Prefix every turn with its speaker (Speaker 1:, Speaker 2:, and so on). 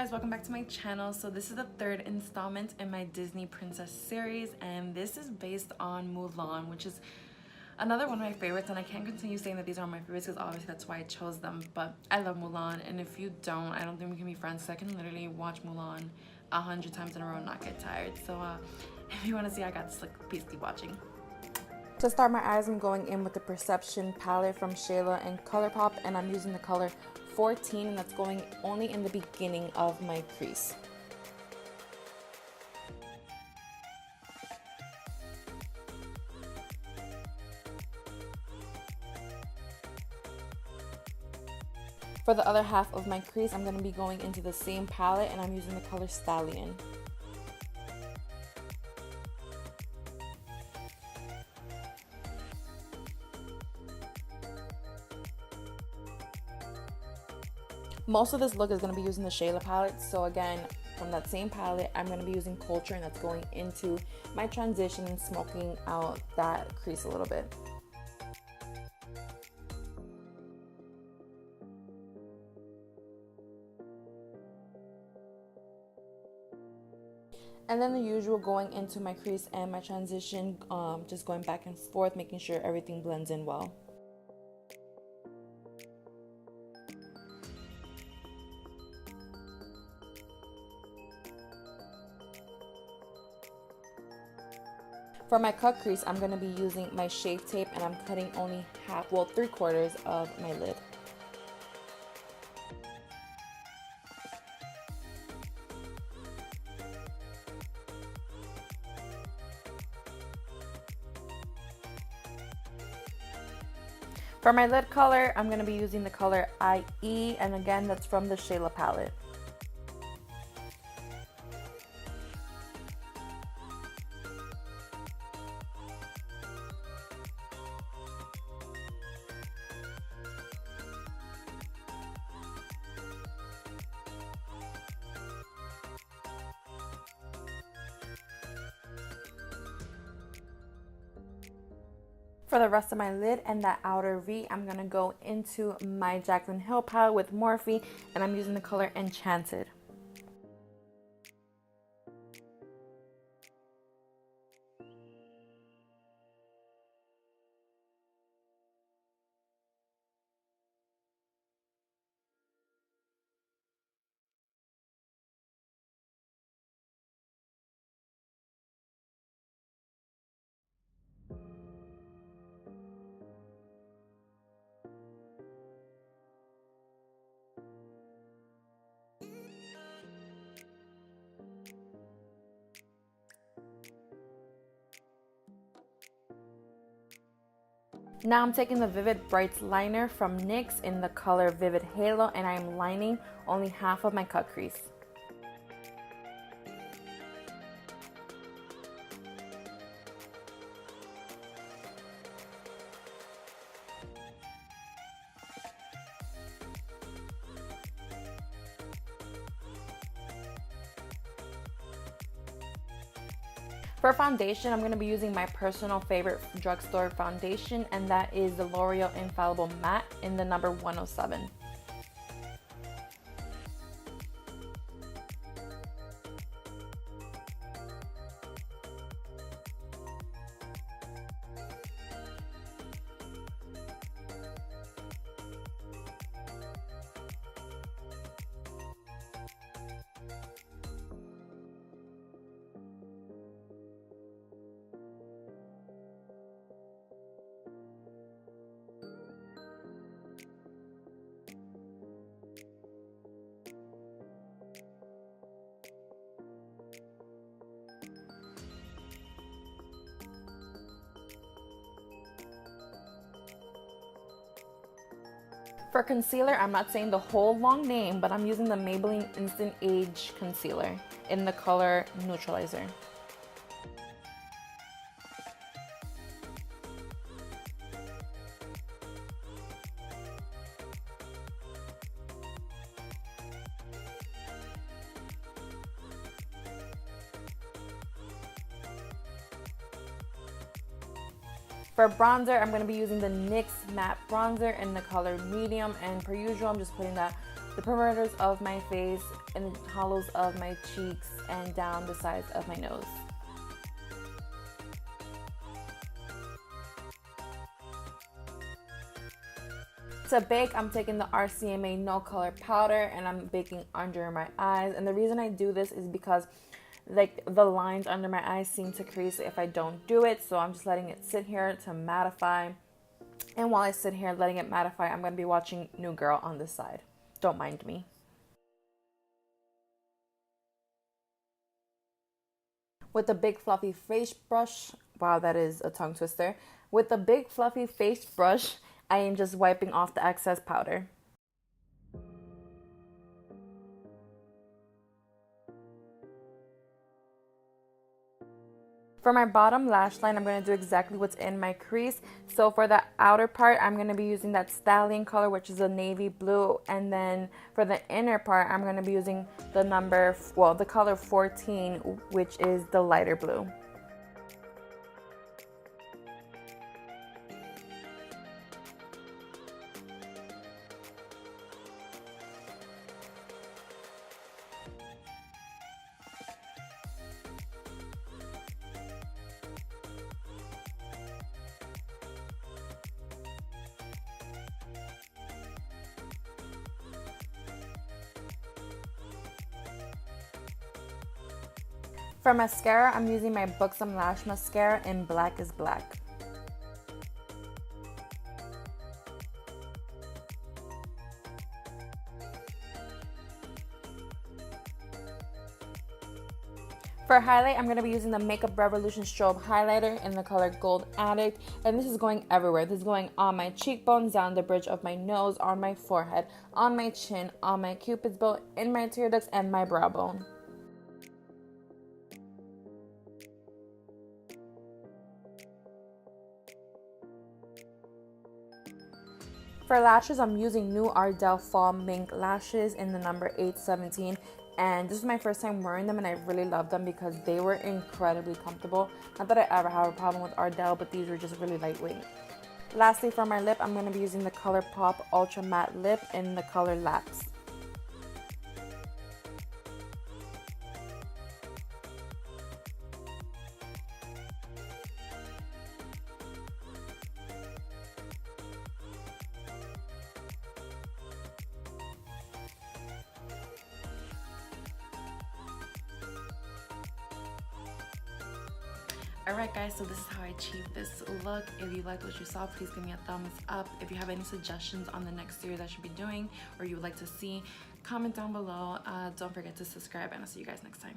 Speaker 1: guys, welcome back to my channel. So this is the third installment in my Disney Princess series, and this is based on Mulan, which is another one of my favorites. And I can't continue saying that these are my favorites because obviously that's why I chose them, but I love Mulan, and if you don't, I don't think we can be friends. So I can literally watch Mulan 100 times in a row and not get tired. So if you want to see, I got this, like, please keep watching. To start my eyes, I'm going in with the Perception palette from Shayla and ColourPop, and I'm using the color 14, and that's going only in the beginning of my crease. For the other half of my crease, I'm going to be going into the same palette, and I'm using the color Stallion. Most of this look is going to be using the Shayla palette, so again, from that same palette, I'm going to be using Culture, and that's going into my transition and smoking out that crease a little bit. And then the usual, going into my crease and my transition, just going back and forth, making sure everything blends in well. For my cut crease, I'm going to be using my Shape Tape, and I'm cutting only half, well, 3/4 of my lid. For my lid color, I'm going to be using the color IE, and again, that's from the Shayla palette. For the rest of my lid and that outer V, I'm going to go into my Jaclyn Hill palette with Morphe, and I'm using the color Enchanted. Now I'm taking the Vivid Brights liner from NYX in the color Vivid Halo, and I am lining only half of my cut crease. For foundation, I'm going to be using my personal favorite drugstore foundation, and that is the L'Oreal Infallible Matte in the number 107. For concealer, I'm not saying the whole long name, but I'm using the Maybelline Instant Age Concealer in the color Neutralizer. For bronzer, I'm going to be using the NYX Matte Bronzer in the color Medium, and per usual, I'm just putting the perimeters of my face in the hollows of my cheeks and down the sides of my nose. To bake, I'm taking the RCMA No Color powder and I'm baking under my eyes. And the reason I do this is because like the lines under my eyes seem to crease if I don't do it. So I'm just letting it sit here to mattify. And while I sit here letting it mattify, I'm going to be watching New Girl on this side. Don't mind me. With the big fluffy face brush, wow, that is a tongue twister. With the big fluffy face brush, I am just wiping off the excess powder. For my bottom lash line, I'm going to do exactly what's in my crease. So for the outer part, I'm going to be using that Stallion color, which is a navy blue. And then for the inner part, I'm going to be using the color 14, which is the lighter blue. For mascara, I'm using my Buxom Lash Mascara in Blackest. For highlight, I'm going to be using the Makeup Revolution Strobe highlighter in the color Gold Addict. And this is going everywhere. This is going on my cheekbones, down the bridge of my nose, on my forehead, on my chin, on my cupid's bow, in my tear ducts, and my brow bone. For lashes, I'm using new Ardell Fall Mink lashes in the number 817. And this is my first time wearing them and I really love them because they were incredibly comfortable. Not that I ever have a problem with Ardell, but these were just really lightweight. Lastly, for my lip, I'm going to be using the ColourPop Ultra Matte Lip in the color Lapse.
Speaker 2: Alright guys, so this is how I achieved this look. If you liked what you saw, please give me a thumbs up. If you have any suggestions on the next series I should be doing or you would like to see, comment down below. Don't forget to subscribe and I'll see you guys next time.